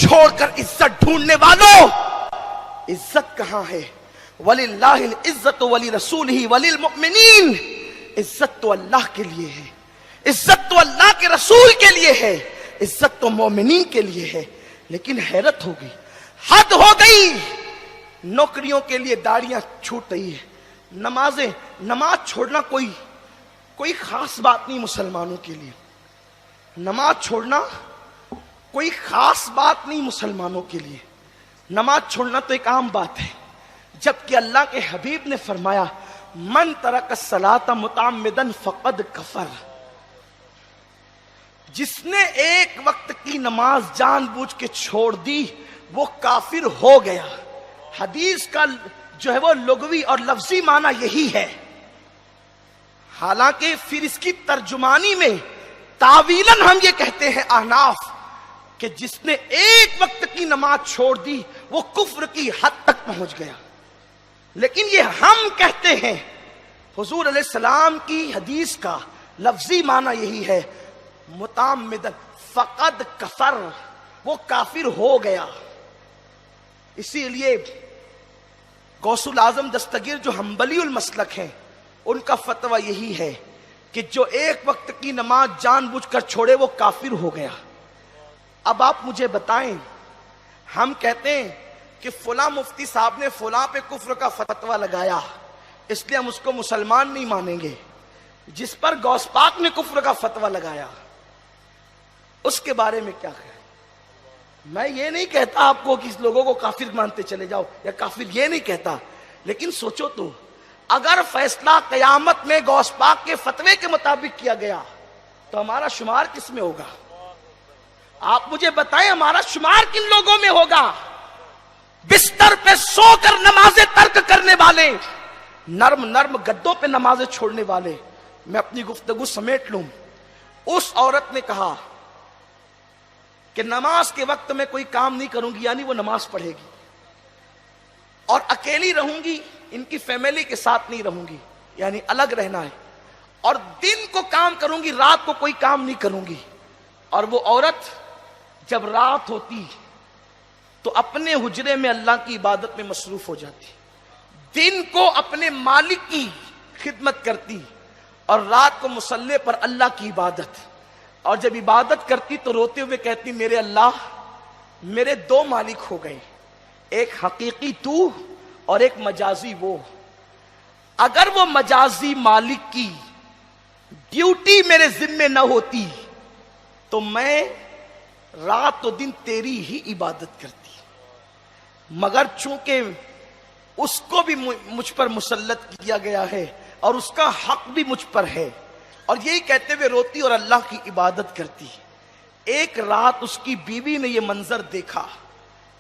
چھوڑ کر عزت ڈھونڈنے والوں، عزت کہاں ہے؟ وَلِلَّهِ الْعِزَّةُ وَلِرَسُولِهِ وَلِلْمُؤْمِنِينَ، عزت تو اللہ کے لیے ہے، عزت تو اللہ کے رسول کے لیے ہے، عزت تو مومنین کے لیے ہے۔ لیکن حیرت ہو گئی، حد ہو گئی، نوکریوں کے لیے داڑیاں چھوٹ رہی ہے، نماز چھوڑنا کوئی خاص بات نہیں مسلمانوں کے لیے، نماز چھوڑنا کوئی خاص بات نہیں مسلمانوں کے لیے، نماز چھوڑنا تو ایک عام بات ہے، جبکہ اللہ کے حبیب نے فرمایا من ترک الصلاۃ متعمدا فقد کفر، جس نے ایک وقت کی نماز جان بوجھ کے چھوڑ دی وہ کافر ہو گیا۔ حدیث کا جو ہے وہ لغوی اور لفظی معنی یہی ہے، حالانکہ پھر اس کی ترجمانی میں تعویلاً ہم یہ کہتے ہیں احناف کہ جس نے ایک وقت کی نماز چھوڑ دی وہ کفر کی حد تک پہنچ گیا، لیکن یہ ہم کہتے ہیں حضور علیہ السلام کی حدیث کا لفظی معنی یہی ہے متعمدن فقد کفر، وہ کافر ہو گیا۔ اسی لیے غوث الاعظم دستگیر جو حنبلی المسلک ہیں ان کا فتویٰ یہی ہے کہ جو ایک وقت کی نماز جان بوجھ کر چھوڑے وہ کافر ہو گیا۔ اب آپ مجھے بتائیں، ہم کہتے ہیں کہ فلاں مفتی صاحب نے فلاں پہ کفر کا فتویٰ لگایا اس لیے ہم اس کو مسلمان نہیں مانیں گے، جس پر غوث پاک نے کفر کا فتویٰ لگایا اس کے بارے میں کیا کہیں؟ میں یہ نہیں کہتا آپ کو کہ اس لوگوں کو کافر مانتے چلے جاؤ یا کافر، یہ نہیں کہتا، لیکن سوچو تو اگر فیصلہ قیامت میں غوث پاک کے فتوے کے مطابق کیا گیا تو ہمارا شمار کس میں ہوگا؟ آپ مجھے بتائیں ہمارا شمار کن لوگوں میں ہوگا؟ بستر پہ سو کر نمازیں ترک کرنے والے، نرم گدوں پہ نمازیں چھوڑنے والے۔ میں اپنی گفتگو سمیٹ لوں، اس عورت نے کہا کہ نماز کے وقت میں کوئی کام نہیں کروں گی، یعنی وہ نماز پڑھے گی، اور اکیلی رہوں گی، ان کی فیملی کے ساتھ نہیں رہوں گی، یعنی الگ رہنا ہے، اور دن کو کام کروں گی، رات کو کوئی کام نہیں کروں گی۔ اور وہ عورت جب رات ہوتی تو اپنے حجرے میں اللہ کی عبادت میں مصروف ہو جاتی، دن کو اپنے مالک کی خدمت کرتی اور رات کو مصلی پر اللہ کی عبادت، اور جب عبادت کرتی تو روتے ہوئے کہتی میرے اللہ میرے دو مالک ہو گئے، ایک حقیقی تو اور ایک مجازی وہ، اگر وہ مجازی مالک کی ڈیوٹی میرے ذمے نہ ہوتی تو میں رات و دن تیری ہی عبادت کرتی، مگر چونکہ اس کو بھی مجھ پر مسلط کیا گیا ہے اور اس کا حق بھی مجھ پر ہے، اور یہی کہتے ہوئے روتی اور اللہ کی عبادت کرتی۔ ایک رات اس کی بیوی نے یہ منظر دیکھا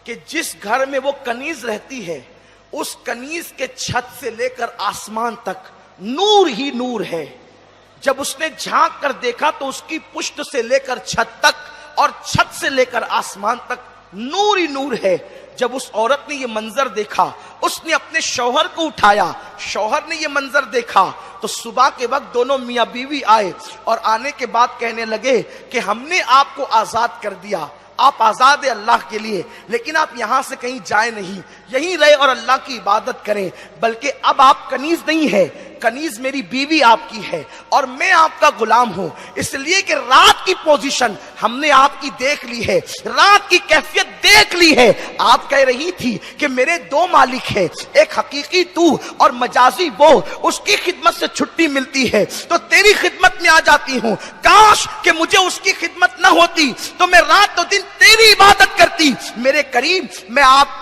کہ جس گھر میں وہ کنیز رہتی ہے اس کنیز کے چھت سے لے کر آسمان تک نور ہی نور ہے۔ جب اس نے جھانک کر دیکھا تو اس کی پشت سے لے کر چھت تک اور چھت سے لے کر آسمان تک نور ہی نور ہے۔ جب اس عورت نے یہ منظر دیکھا اس نے اپنے شوہر کو اٹھایا، شوہر نے یہ منظر دیکھا تو صبح کے وقت دونوں میاں بیوی آئے اور آنے کے بعد کہنے لگے کہ ہم نے آپ کو آزاد کر دیا، آپ آزاد ہیں اللہ کے لیے، لیکن آپ یہاں سے کہیں جائیں نہیں، یہیں رہے اور اللہ کی عبادت کریں، بلکہ اب آپ کنیز نہیں ہے، کنیز میری بیوی آپ کی ہے اور میں آپ کا غلام ہوں، اس لیے کہ رات کی پوزیشن ہم نے آپ کی دیکھ لی ہے، رات کی کیفیت دیکھ لی ہے۔ آپ کہہ رہی تھی کہ میرے دو مالک ہیں، ایک حقیقی تو اور مجازی وہ، اس کی خدمت سے چھٹی ملتی ہے تو تیری خدمت میں آ جاتی ہوں، کاش کہ مجھے اس کی خدمت نہ ہوتی تو میں رات و دن تیری عبادت کرتی۔ میرے کریم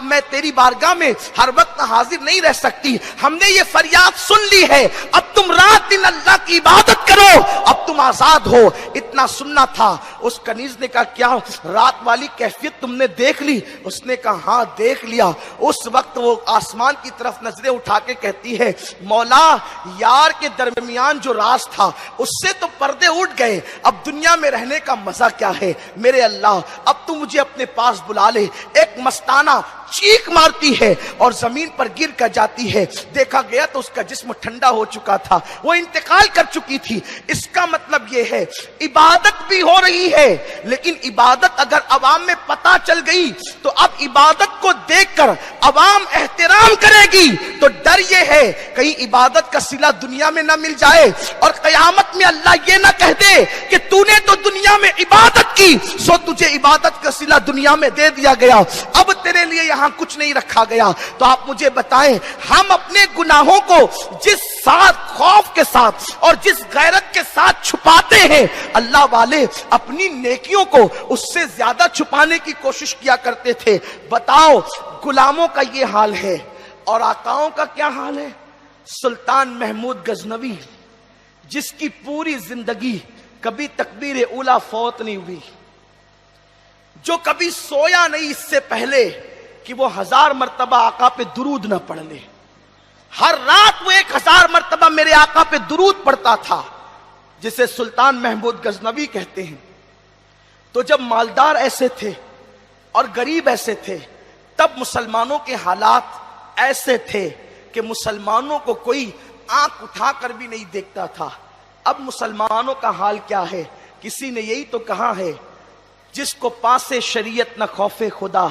میں تیری بارگاہ میں ہر وقت حاضر نہیں رہ سکتی، ہم نے یہ فریاد سن لی ہے، اب تم رات دن اللہ کی عبادت کرو، اب تم آزاد ہو۔ اتنا سننا تھا۔ اس کنیز نے کہا کیا رات والی کیفیت تم نے دیکھ لی؟ اس نے کہا ہاں دیکھ لیا۔ اس وقت وہ آسمان کی طرف نظریں اٹھا کے کہتی ہے مولا یار کے درمیان جو راز تھا اس سے تو پردے اٹھ گئے، اب دنیا میں رہنے کا مزہ کیا ہے؟ میرے اللہ اب تو مجھے اپنے پاس بلا لے، ایک مستانہ چیخ مارتی ہے اور زمین پر گر کر جاتی ہے. دیکھا گیا تو اس کا جسم ٹھنڈا ہو چکا تھا, وہ انتقال کر چکی تھی. اس کا مطلب یہ ہے عبادت بھی ہو رہی ہے, لیکن عبادت اگر عوام میں پتہ چل گئی تو اب عبادت کو دیکھ کر عوام احترام کرے گی. تو ڈر یہ ہے کہیں عبادت کا صلہ دنیا میں نہ مل جائے اور قیامت میں اللہ یہ نہ کہہ دے کہ تو نے تو دنیا میں عبادت کی سو تجھے عبادت کا صلہ دنیا میں دے دیا گیا, اب تیرے لیے یہاں کچھ نہیں رکھا گیا. تو آپ مجھے بتائیں ہم اپنے گناہوں کو جس ساتھ خوف کے ساتھ اور جس غیرت کے ساتھ چھپاتے ہیں, اللہ والے اپنی نیکیوں کو اس سے زیادہ چھپانے کی کوشش کیا کرتے تھے. بتاؤ غلاموں کا یہ حال ہے اور آقاؤں کا کیا حال ہے؟ سلطان محمود غزنوی جس کی پوری زندگی کبھی تکبیر اولیٰ فوت نہیں ہوئی, جو کبھی سویا نہیں اس سے پہلے کہ وہ 1000 مرتبہ آقا پہ درود نہ پڑھ لے. ہر رات وہ 1000 مرتبہ میرے آقا پہ درود پڑھتا تھا, جسے سلطان محمود غزنوی کہتے ہیں. تو جب مالدار ایسے تھے اور غریب ایسے تھے, تب مسلمانوں کے حالات ایسے تھے کہ مسلمانوں کو کوئی آنکھ اٹھا کر بھی نہیں دیکھتا تھا. اب مسلمانوں کا حال کیا ہے؟ کسی نے یہی تو کہا ہے, جس کو پاسے شریعت نہ خوف خدا,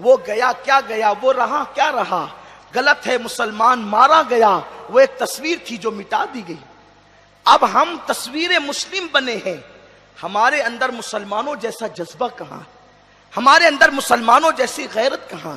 وہ گیا کیا گیا, وہ رہا کیا رہا. غلط ہے, مسلمان مارا گیا, وہ ایک تصویر تھی جو مٹا دی گئی. اب ہم تصویر مسلم بنے ہیں, ہمارے اندر مسلمانوں جیسا جذبہ کہاں, ہمارے اندر مسلمانوں جیسی غیرت کہاں,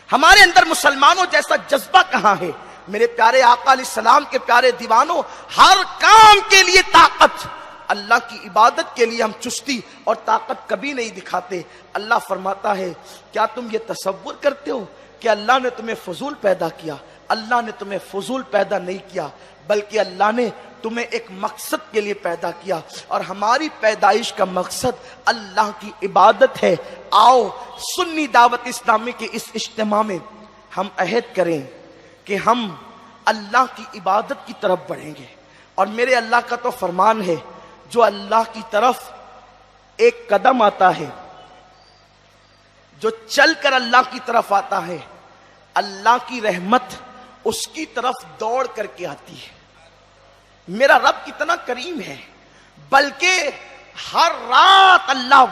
ہمارے اندر مسلمانوں جیسا جذبہ کہاں ہے؟ میرے پیارے آقا علیہ السلام کے پیارے دیوانوں, ہر کام کے لیے طاقت, اللہ کی عبادت کے لیے ہم چستی اور طاقت کبھی نہیں دکھاتے. اللہ فرماتا ہے کیا تم یہ تصور کرتے ہو کہ اللہ نے تمہیں فضول پیدا کیا؟ اللہ نے تمہیں فضول پیدا نہیں کیا, بلکہ اللہ نے تمہیں ایک مقصد کے لیے پیدا کیا, اور ہماری پیدائش کا مقصد اللہ کی عبادت ہے. آؤ سنی دعوت اسلامی کے اس اجتماع میں ہم عہد کریں کہ ہم اللہ کی عبادت کی طرف بڑھیں گے. اور میرے اللہ کا تو فرمان ہے, جو اللہ کی طرف ایک قدم آتا ہے, جو چل کر اللہ کی طرف آتا ہے, اللہ کی رحمت اس کی طرف دوڑ کر کے آتی ہے. میرا رب کتنا کریم ہے, بلکہ ہر رات اللہ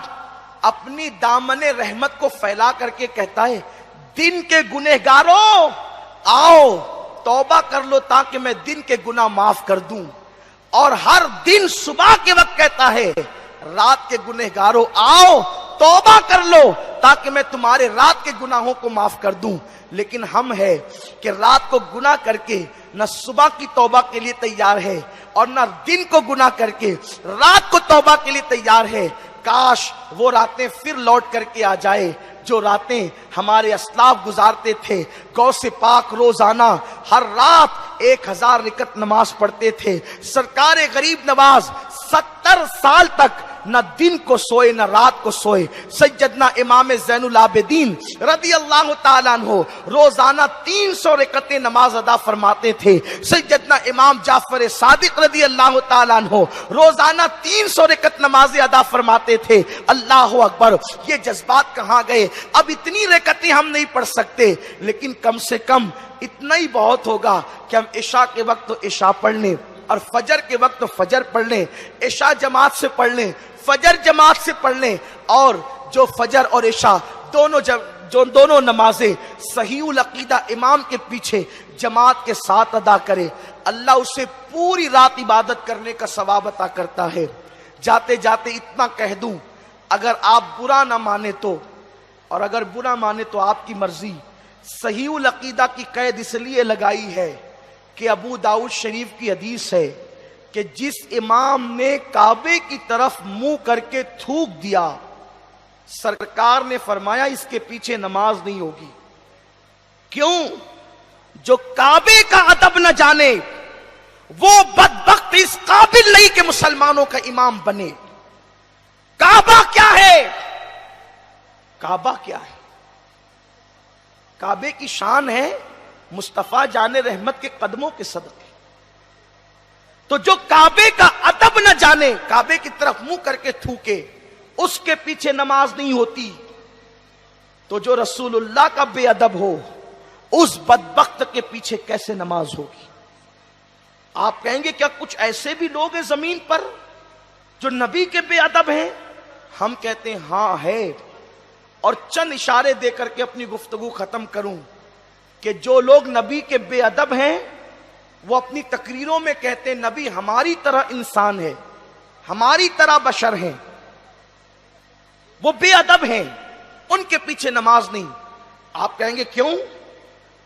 اپنی دامن رحمت کو پھیلا کر کے کہتا ہے, دن کے گنہگاروں آؤ توبہ کر لو تاکہ میں دن کے گناہ معاف کر دوں. اور ہر دن صبح کے وقت کہتا ہے, رات کے گنہگاروں آؤ توبہ کر لو تاکہ میں تمہارے رات کے گناہوں کو معاف کر دوں. لیکن ہم ہے کہ رات کو گناہ کر کے نہ صبح کی توبہ کے لیے تیار ہے اور نہ دن کو گناہ کر کے رات کو توبہ کے لیے تیار ہے. کاش وہ راتیں پھر لوٹ کر کے آ جائے جو راتیں ہمارے اسلاف گزارتے تھے. غوث پاک روزانہ ہر رات 1000 رکعت نماز پڑھتے تھے. سرکار غریب نواز 70 سال تک نہ دن کو سوئے نہ رات کو سوئے. سیدنا امام زین العابدین رضی اللہ تعالیٰ عنہ روزانہ 300 رکعتیں نماز ادا فرماتے تھے. سیدنا امام جعفر صادق رضی اللہ تعالیٰ عنہ روزانہ 300 رکعت نمازیں ادا فرماتے تھے. اللہ اکبر, یہ جذبات کہاں گئے؟ اب اتنی رکعتیں ہم نہیں پڑھ سکتے, لیکن کم سے کم اتنا ہی بہت ہوگا کہ ہم عشاء کے وقت تو عشاء پڑھ لیں اور فجر کے وقت تو فجر پڑھ لیں. عشاء جماعت سے پڑھ لیں, فجر جماعت سے پڑھ لیں, اور جو فجر اور عشاء دونوں نمازیں صحیح العقیدہ امام کے پیچھے جماعت کے ساتھ ادا کرے, اللہ اسے پوری رات عبادت کرنے کا ثواب عطا کرتا ہے. جاتے جاتے اتنا کہہ دوں, اگر آپ برا نہ مانے تو, اور اگر برا مانے تو آپ کی مرضی. صحیح العقیدہ کی قید اس لیے لگائی ہے کہ ابو داؤد شریف کی حدیث ہے کہ جس امام نے کعبے کی طرف منہ کر کے تھوک دیا, سرکار نے فرمایا اس کے پیچھے نماز نہیں ہوگی. کیوں؟ جو کعبے کا ادب نہ جانے وہ بدبخت اس قابل نہیں کہ مسلمانوں کا امام بنے. کعبہ کیا ہے؟ کعبہ کیا ہے؟ کعبے کی شان ہے مصطفیٰ جان رحمت کے قدموں کے صدقے. تو جو کعبے کا ادب نہ جانے, کعبے کی طرف منہ کر کے تھوکے, اس کے پیچھے نماز نہیں ہوتی. تو جو رسول اللہ کا بے ادب ہو اس بدبخت کے پیچھے کیسے نماز ہوگی؟ آپ کہیں گے کیا کچھ ایسے بھی لوگ ہیں زمین پر جو نبی کے بے ادب ہیں؟ ہم کہتے ہیں ہاں ہے، اور چند اشارے دے کر کے اپنی گفتگو ختم کروں کہ جو لوگ نبی کے بے ادب ہیں وہ اپنی تقریروں میں کہتے ہیں نبی ہماری طرح انسان ہے، ہماری طرح بشر ہیں، وہ بے ادب ہیں، ان کے پیچھے نماز نہیں۔ آپ کہیں گے کیوں؟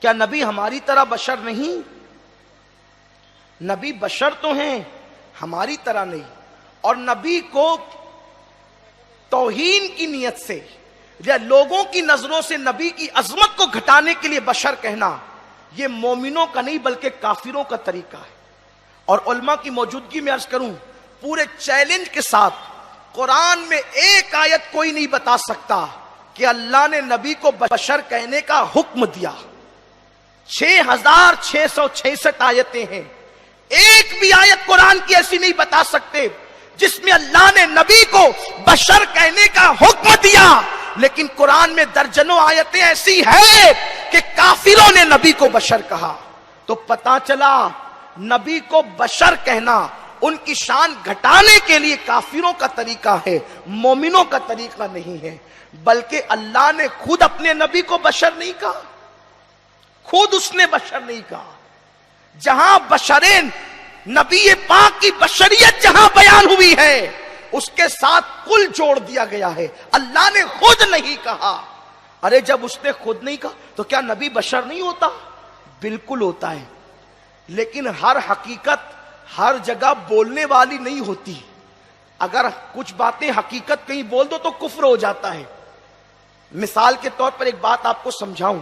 کیا نبی ہماری طرح بشر نہیں؟ نبی بشر تو ہیں، ہماری طرح نہیں، اور نبی کو توہین کی نیت سے یا لوگوں کی نظروں سے نبی کی عظمت کو گھٹانے کے لیے بشر کہنا یہ مومنوں کا نہیں بلکہ کافروں کا طریقہ ہے۔ اور علماء کی موجودگی میں عرض کروں پورے چیلنج کے ساتھ قرآن میں ایک آیت کوئی نہیں بتا سکتا کہ اللہ نے نبی کو بشر کہنے کا حکم دیا۔ 6666 آیتیں ہیں، ایک بھی آیت قرآن کی ایسی نہیں بتا سکتے جس میں اللہ نے نبی کو بشر کہنے کا حکم دیا، لیکن قرآن میں درجنوں آیتیں ایسی ہیں کہ کافروں نے نبی کو بشر کہا۔ تو پتا چلا نبی کو بشر کہنا ان کی شان گھٹانے کے لیے کافروں کا طریقہ ہے، مومنوں کا طریقہ نہیں ہے۔ بلکہ اللہ نے خود اپنے نبی کو بشر نہیں کہا، خود اس نے بشر نہیں کہا۔ جہاں بشرین نبی پاک کی بشریت جہاں بیان ہوئی ہے اس کے ساتھ کل جوڑ دیا گیا ہے، اللہ نے خود نہیں کہا۔ ارے جب اس نے خود نہیں کہا تو کیا نبی بشر نہیں ہوتا؟ بالکل ہوتا ہے، لیکن ہر حقیقت ہر جگہ بولنے والی نہیں ہوتی۔ اگر کچھ باتیں حقیقت کہیں بول دو تو کفر ہو جاتا ہے۔ مثال کے طور پر ایک بات آپ کو سمجھاؤں،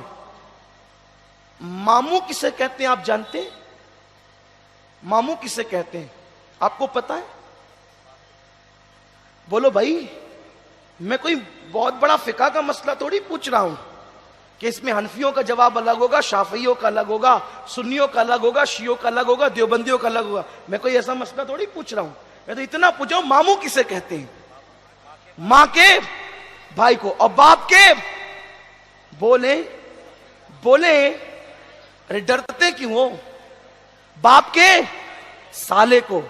ماموں کسے کہتے ہیں آپ جانتے ہیں؟ ماموں کسے کہتے ہیں آپ کو پتا ہے؟ بولو بھائی، میں کوئی بہت بڑا فقہ کا مسئلہ تھوڑی پوچھ رہا ہوں کہ اس میں حنفیوں کا جواب الگ ہوگا، شافعیوں کا الگ ہوگا، سنیوں کا الگ ہوگا، شیعوں کا الگ ہوگا، دیوبندیوں کا الگ ہوگا۔ میں کوئی ایسا مسئلہ تھوڑی پوچھ رہا ہوں، میں تو اتنا پوچھا ہوں ماموں کسے کہتے ہیں؟ ماں کے بھائی کو، اور باپ کے بولے ارے ڈرتے کیوں ہو؟ باپ کے سالے کو،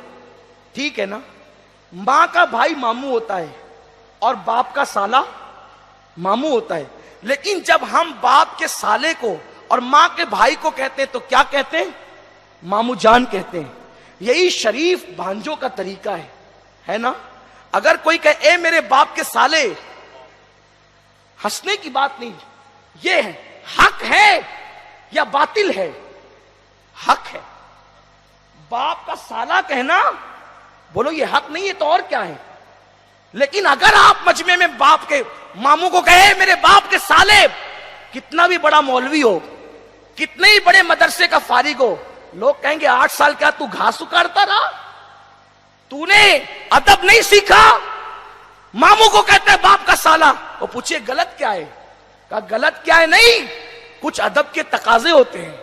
ٹھیک ہے نا؟ ماں کا بھائی ماموں ہوتا ہے اور باپ کا سالہ ماموں ہوتا ہے، لیکن جب ہم باپ کے سالے کو اور ماں کے بھائی کو کہتے ہیں تو کیا کہتے ہیں؟ ماموں جان کہتے ہیں۔ یہی شریف بھانجوں کا طریقہ ہے نا؟ اگر کوئی کہے اے میرے باپ کے سالے، ہنسنے کی بات نہیں، یہ ہے حق ہے یا باطل ہے؟ حق ہے۔ باپ کا سالہ کہنا، بولو یہ حق نہیں ہے تو اور کیا ہے؟ لیکن اگر آپ مجمع میں باپ کے ماموں کو کہے میرے باپ کے سالے، کتنا بھی بڑا مولوی ہو، کتنے ہی بڑے مدرسے کا فارغ ہو، لوگ کہیں گے 8 سال کیا تو گھاس اکاڑتا رہا؟ تو نے ادب نہیں سیکھا؟ ماموں کو کہتے ہیں باپ کا سالہ، وہ پوچھے غلط کیا ہے؟ کہا غلط کیا ہے نہیں، کچھ ادب کے تقاضے ہوتے ہیں۔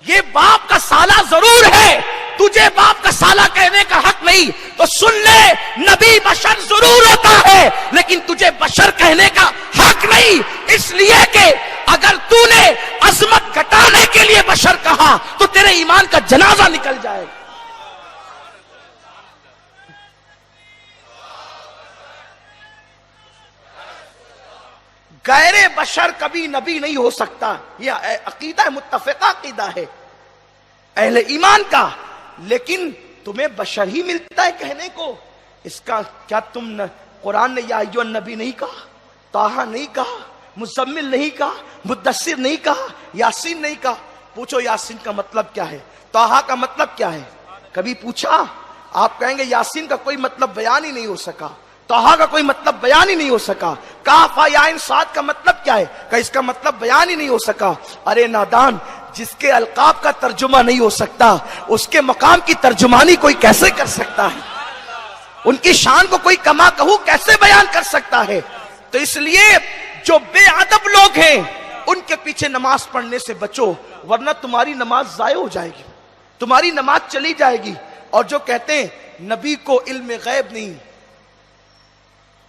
یہ باپ کا سالہ ضرور ہے، تجھے باپ کا سالہ کہنے کا حق نہیں تو سن لے، نبی بشر ضرور ہوتا ہے لیکن تجھے بشر کہنے کا حق نہیں، اس لیے کہ اگر تو نے عظمت گھٹانے کے لیے بشر کہا تو تیرے ایمان کا جنازہ نکل جائے۔ غیر بشر کبھی نبی نہیں ہو سکتا، یہ عقیدہ ہے، متفقہ عقیدہ ہے اہل ایمان کا، لیکن تمہیں بشر ہی ملتا ہے کہنے کو۔ اس کا کیا تم قرآن نے یا ایھا النبی نہیں کہا، طٰہٰ نہیں کہا، مزمل نہیں کہا، مدثر نہیں کہا، یاسین نہیں کہا؟ پوچھو یاسین کا مطلب کیا ہے، طٰہٰ کا مطلب کیا ہے؟ کبھی پوچھا؟ آپ کہیں گے یاسین کا کوئی مطلب بیان ہی نہیں ہو سکا، طٰہٰ کا کوئی مطلب بیان ہی نہیں ہو سکا، کاف یا عین صاد کا مطلب کیا ہے؟ کہ اس کا مطلب بیان ہی نہیں ہو سکا۔ ارے نادان، جس کے القاب کا ترجمہ نہیں ہو سکتا اس کے مقام کی ترجمانی کوئی کیسے کر سکتا ہے؟ ان کی شان کو کوئی کما کہو کیسے بیان کر سکتا ہے؟ تو اس لیے جو بے ادب لوگ ہیں ان کے پیچھے نماز پڑھنے سے بچو، ورنہ تمہاری نماز ضائع ہو جائے گی، تمہاری نماز چلی جائے گی۔ اور جو کہتے ہیں نبی کو علم غیب نہیں،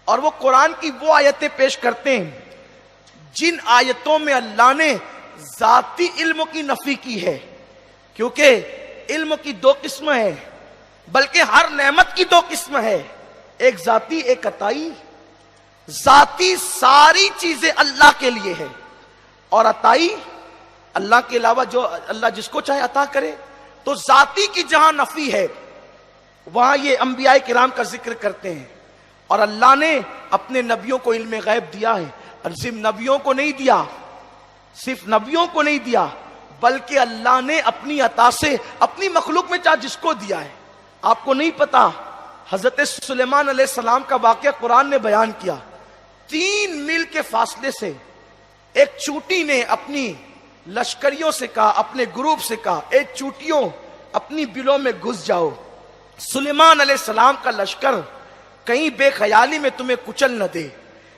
اور وہ قرآن کی وہ آیتیں پیش کرتے ہیں جن آیتوں میں اللہ نے ذاتی علم کی نفی کی ہے، کیونکہ علم کی دو قسمیں ہیں، بلکہ ہر نعمت کی دو قسم ہے، ایک ذاتی ایک عطائی۔ ذاتی ساری چیزیں اللہ کے لیے ہے، اور عطائی اللہ کے علاوہ جو اللہ جس کو چاہے عطا کرے۔ تو ذاتی کی جہاں نفی ہے وہاں یہ انبیاء کرام کا ذکر کرتے ہیں، اور اللہ نے اپنے نبیوں کو علم غیب دیا ہے، اور صرف نبیوں کو نہیں دیا، صرف نبیوں کو نہیں دیا، بلکہ اللہ نے اپنی عطا سے اپنی مخلوق میں چاہے جس کو دیا ہے۔ آپ کو نہیں پتا حضرت سلیمان علیہ السلام کا واقعہ قرآن نے بیان کیا، 3 میل کے فاصلے سے ایک چونٹی نے اپنی لشکریوں سے کہا، اپنے گروپ سے کہا، اے چونٹیوں اپنی بلوں میں گھس جاؤ، سلیمان علیہ السلام کا لشکر کہیں بے خیالی میں تمہیں کچل نہ دے۔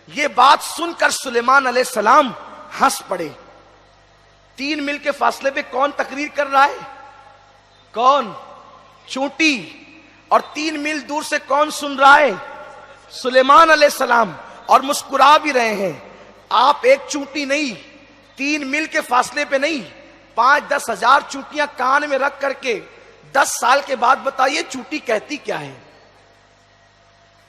یہ بات سن کر سلیمان علیہ السلام ہنس پڑے۔ 3 میل کے فاصلے پہ کون تقریر کر رہا ہے؟ کون؟ چونٹی۔ اور 3 میل دور سے کون سن رہا ہے؟ سلیمان علیہ السلام، اور مسکرا بھی رہے ہیں۔ آپ ایک چونٹی نہیں، 3 میل کے فاصلے پہ نہیں، 5-10 ہزار چونٹیاں کان میں رکھ کر کے 10 سال کے بعد بتائیے چونٹی کہتی کیا ہے؟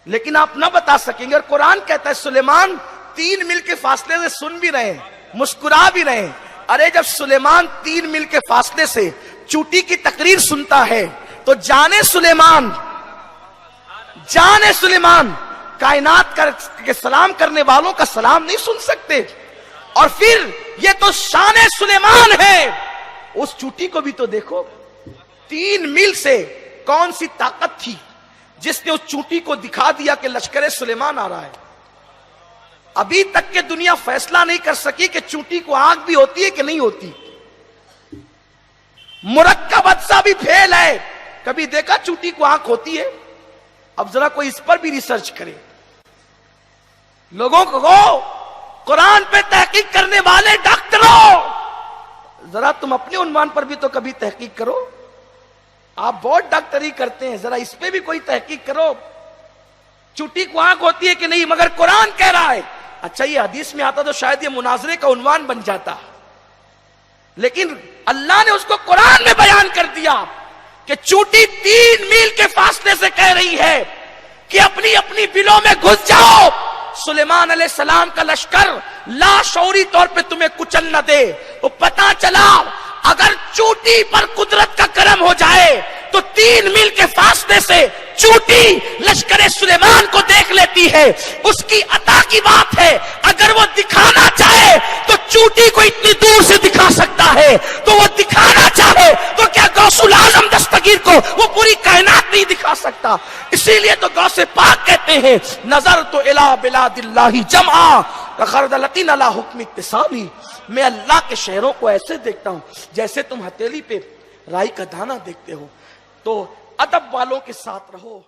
لیکن آپ نہ بتا سکیں گے، اور قرآن کہتا ہے سلیمان 3 میل کے فاصلے سے سن بھی رہے ہیں، مسکرا بھی رہے ہیں۔ ارے جب سلیمان 3 میل کے فاصلے سے چونٹی کی تقریر سنتا ہے تو جانے سلیمان کائنات کے سلام کرنے والوں کا سلام نہیں سن سکتے؟ اور پھر یہ تو شان سلیمان ہے، اس چونٹی کو بھی تو دیکھو، 3 میل سے کون سی طاقت تھی جس نے اس چونٹی کو دکھا دیا کہ لشکر سلیمان آ رہا ہے۔ ابھی تک کہ دنیا فیصلہ نہیں کر سکی کہ چونٹی کو آنکھ بھی ہوتی ہے کہ نہیں ہوتی۔ مرکب اجزا بھی پھیل ہے، کبھی دیکھا چونٹی کو آنکھ ہوتی ہے؟ اب ذرا کوئی اس پر بھی ریسرچ کرے۔ لوگوں کو قرآن پہ تحقیق کرنے والے ڈاکٹروں، ذرا تم اپنے عنوان پر بھی تو کبھی تحقیق کرو۔ آپ بہت ڈاکٹری کرتے ہیں، ذرا اس پہ بھی کوئی تحقیق کرو، چونٹی کو آنکھ ہوتی ہے کہ نہیں؟ مگر قرآن کہہ رہا ہے۔ اچھا یہ حدیث میں آتا تو شاید یہ مناظرے کا عنوان بن جاتا، لیکن اللہ نے اس کو قرآن میں بیان کر دیا کہ چونٹی 3 میل کے فاصلے سے کہہ رہی ہے کہ اپنی اپنی بلوں میں گھس جاؤ، سلیمان علیہ السلام کا لشکر لاشعوری طور پہ تمہیں کچل نہ دے۔ تو پتا چلا اگر چونٹی پر قدرت کا کرم ہو جائے تو 3 میل کے فاصلے سے چونٹی لشکر سلیمان کو دیکھ لیتی ہے، اس کی عطا کی بات ہے۔ اگر وہ دکھانا چاہے تو چونٹی کو اتنی دور سے دکھا سکتا ہے، تو وہ دکھانا چاہے تو کیا غوث العظم دستگیر کو وہ پوری کائنات نہیں دکھا سکتا؟ اسی لیے تو غوث پاک کہتے ہیں نظر تو الی بلاد اللہ جمعا خردلتین علی حکم اتصالی، میں اللہ کے شہروں کو ایسے دیکھتا ہوں جیسے تم ہتھیلی پہ رائی کا دانہ دیکھتے ہو۔ تو ادب والوں کے ساتھ رہو۔